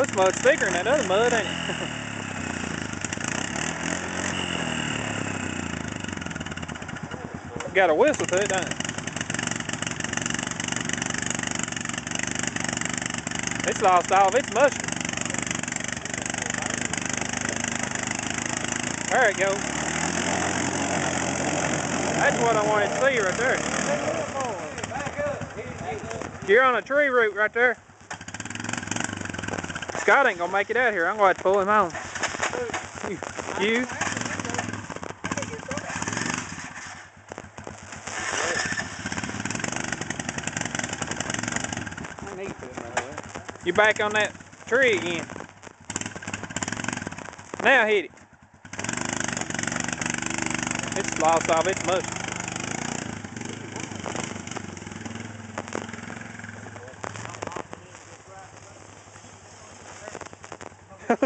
this mud's thicker than that other mud, ain't it? Got a whistle to it, don't it? It's lost all of its moisture. There it goes. That's what I wanted to see right there. You're on a tree root right there. Scott ain't gonna make it out here. I'm gonna have to pull him on. You? You back on that tree again. Now hit it. It's lost all of its moisture.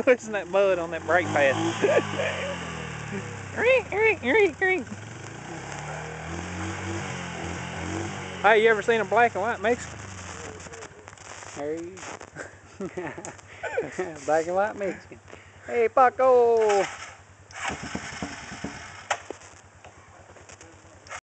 Isn't that mud on that brake pad? Hey, you ever seen a black and white Mexican? There you go. Black and white Mexican. Hey, Paco!